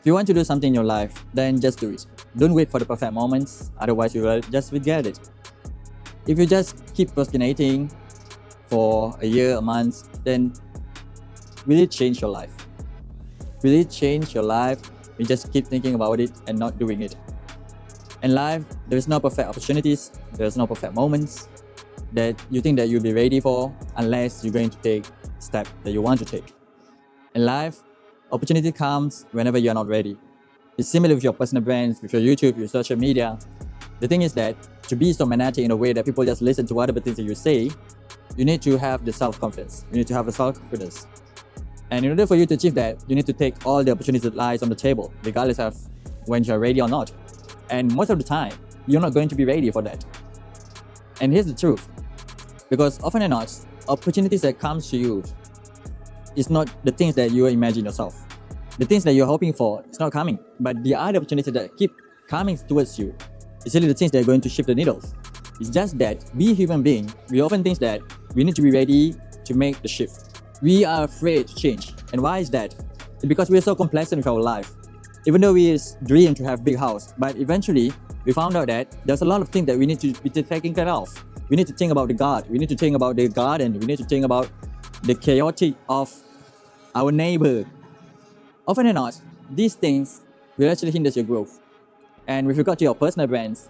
If you want to do something in your life, then just do it. Don't wait for the perfect moments, otherwise you will just forget it. If you just keep procrastinating for a year, a month, then will it change your life? Will it change your life? You just keep thinking about it and not doing it. In life, there's no perfect opportunities, there's no perfect moments that you think that you'll be ready for unless you're going to take step that you want to take. In life, opportunity comes whenever you're not ready. It's similar with your personal brands, with your YouTube, your social media. The thing is that to be so magnetic in a way that people just listen to whatever things that you say, you need to have the self-confidence. You need to have the self-confidence. And in order for you to achieve that, you need to take all the opportunities that lies on the table, regardless of when you're ready or not. And most of the time, you're not going to be ready for that. And here's the truth. Because often or not, opportunities that comes to you is not the things that you imagine yourself. The things that you're hoping for, it's not coming. But the other opportunities that keep coming towards you, it's really the things that are going to shift the needles. It's just that we human beings, we often think that we need to be ready to make the shift. We are afraid to change. And why is that? It's because we're so complacent with our life. Even though we dream to have big house, but eventually we found out that there's a lot of things that we need to be taking care of. We need to think about the God. We need to think about the garden. We need to think about the chaotic of our neighbor. Often or not, these things will actually hinder your growth. And with regard to your personal brands,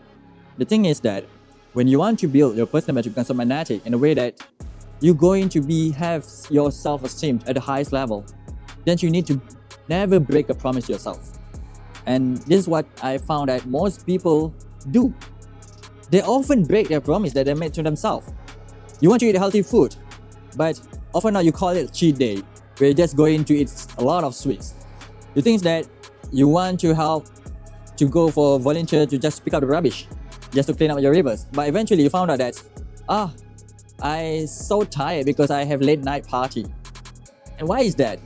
the thing is that when you want to build your personal brand to become so magnetic in a way that you're going to have your self-esteem at the highest level, then you need to never break a promise to yourself. And this is what I found that most people do. They often break their promise that they made to themselves. You want to eat healthy food, but often now you call it cheat day, where you're just going to eat a lot of sweets. You think that you want to help to go for volunteer to just pick up the rubbish, just to clean up your rivers. But eventually you found out that, I'm so tired because I have late night party. And why is that?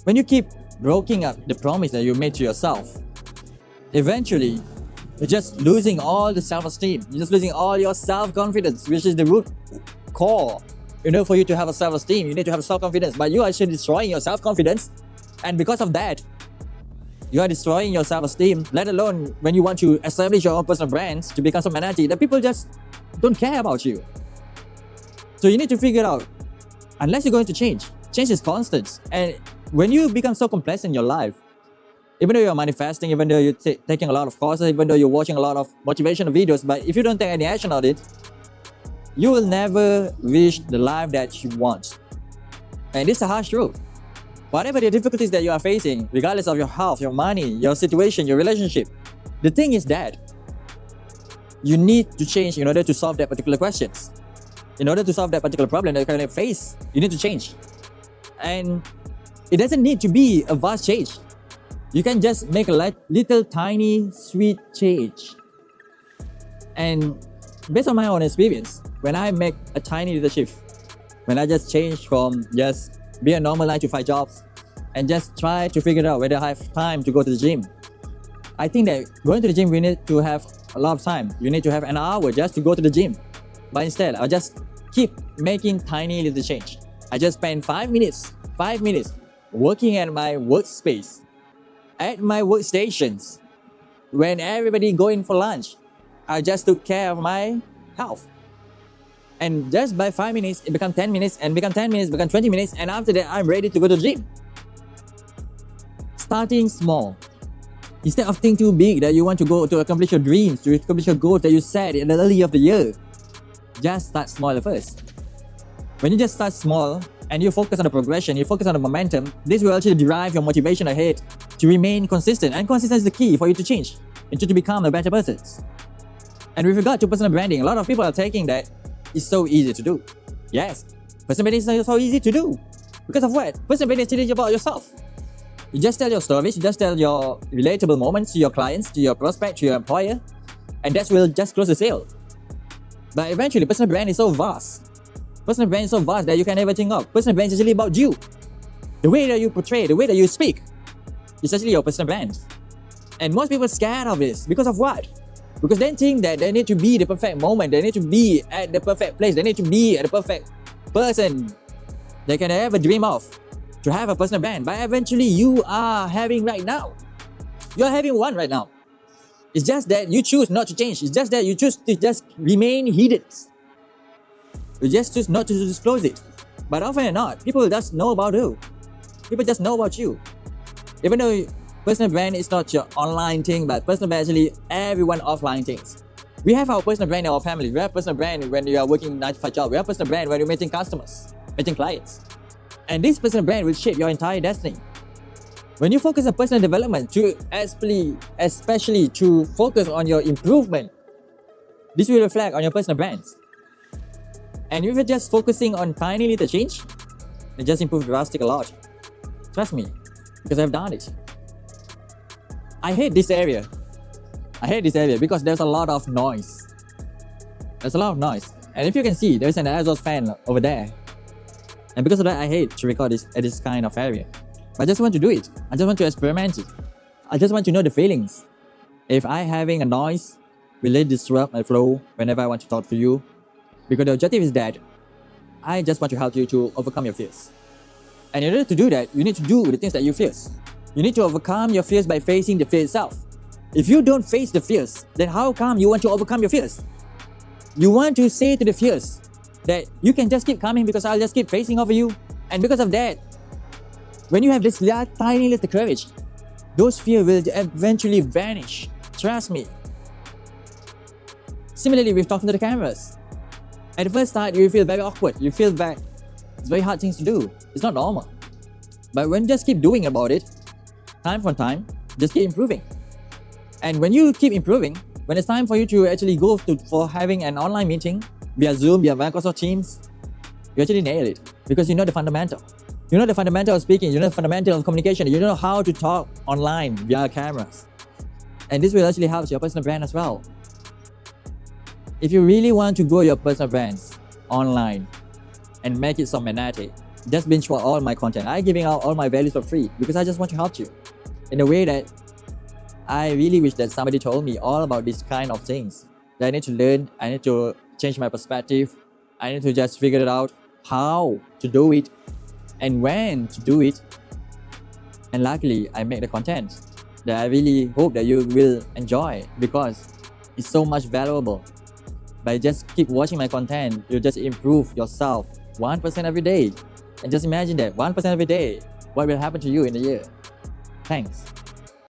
When you keep breaking up the promise that you made to yourself, eventually you're just losing all the self-esteem. You're just losing all your self-confidence, which is the root core. You know, for you to have a self-esteem, you need to have self-confidence. But you are actually destroying your self-confidence. And because of that, you are destroying your self-esteem, let alone when you want to establish your own personal brands to become so magnetic that people just don't care about you. So you need to figure out, unless you're going to change is constant. And when you become so complacent in your life, even though you're manifesting, even though you're taking a lot of courses, even though you're watching a lot of motivational videos, but if you don't take any action on it, you will never reach the life that you want. And this is a harsh truth. Whatever the difficulties that you are facing, regardless of your health, your money, your situation, your relationship, the thing is that you need to change in order to solve that particular questions. In order to solve that particular problem that you currently face, you need to change. And it doesn't need to be a vast change. You can just make a little tiny sweet change. And based on my own experience, when I make a tiny little shift, when I just change from just be a normal 9-to-5 jobs and just try to figure out whether I have time to go to the gym. I think that going to the gym, we need to have a lot of time. You need to have an hour just to go to the gym. But instead, I'll just keep making tiny little change. I just spend 5 minutes working at my workspace, at my workstations. When everybody going for lunch, I just took care of my health. And just by 5 minutes, it becomes 10 minutes, and become 10 minutes, become 20 minutes, and after that, I'm ready to go to the gym. Starting small. Instead of thinking too big that you want to go to accomplish your dreams, to accomplish your goals that you set in the early of the year, just start small first. When you just start small and you focus on the progression, you focus on the momentum, this will actually drive your motivation ahead to remain consistent. And consistency is the key for you to change and to become a better person. And with regard to personal branding, a lot of people are taking that it's so easy to do. Yes, personal branding is so easy to do. Because of what? Personal branding is really about yourself. You just tell your stories, you just tell your relatable moments to your clients, to your prospect, to your employer, and that will just close the sale. But eventually, personal brand is so vast. Personal brand is so vast that you can never think of. Personal brand is really about you. The way that you portray, the way that you speak, is actually your personal brand. And most people are scared of this. Because of what? Because they think that they need to be the perfect moment. They need to be at the perfect place. They need to be at the perfect person they can ever dream of to have a personal brand, but eventually you are having right now. You're having one right now. It's just that you choose not to change. It's just that you choose to just remain hidden. You just choose not to disclose it. But often or not, people just know about you. People just know about you. Even though personal brand is not your online thing, but personal brand is actually everyone offline things. We have our personal brand in our family. We have personal brand when you are working 9-to-5 job. We have personal brand when you're meeting customers, meeting clients. And this personal brand will shape your entire destiny. When you focus on personal development, especially to focus on your improvement, this will reflect on your personal brands. And if you're just focusing on tiny little change, it just improves drastic a lot. Trust me, because I've done it. I hate this area because there's a lot of noise. And if you can see, there's an exhaust fan over there. And because of that, I hate to record this at this kind of area. But I just want to do it. I just want to experiment it. I just want to know the feelings. If I'm having a noise, will it disrupt my flow whenever I want to talk to you? Because the objective is that I just want to help you to overcome your fears. And in order to do that, you need to do the things that you fear. You need to overcome your fears by facing the fear itself. If you don't face the fears, then how come you want to overcome your fears? You want to say to the fears that you can just keep coming because I'll just keep facing over you. And because of that, when you have this tiny little courage, those fears will eventually vanish. Trust me. Similarly, with talking to the cameras. At the first start, you feel very awkward. You feel that it's very hard things to do. It's not normal. But when you just keep doing about it, time for time, just keep improving. And when you keep improving, when it's time for you to actually go for having an online meeting via Zoom, via Microsoft Teams, you actually nail it because you know the fundamental. You know the fundamental of speaking, you know the fundamental of communication, you know how to talk online via cameras. And this will actually help your personal brand as well. If you really want to grow your personal brands online and make it so magnetic, just binge watch all my content. I'm giving out all my values for free because I just want to help you in a way that I really wish that somebody told me all about these kind of things that I need to learn. I need to change my perspective. I need to just figure it out how to do it and when to do it. And luckily, I make the content that I really hope that you will enjoy because it's so much valuable. By just keep watching my content, you just improve yourself 1% every day. And just imagine that 1% every day, what will happen to you in a year. Thanks.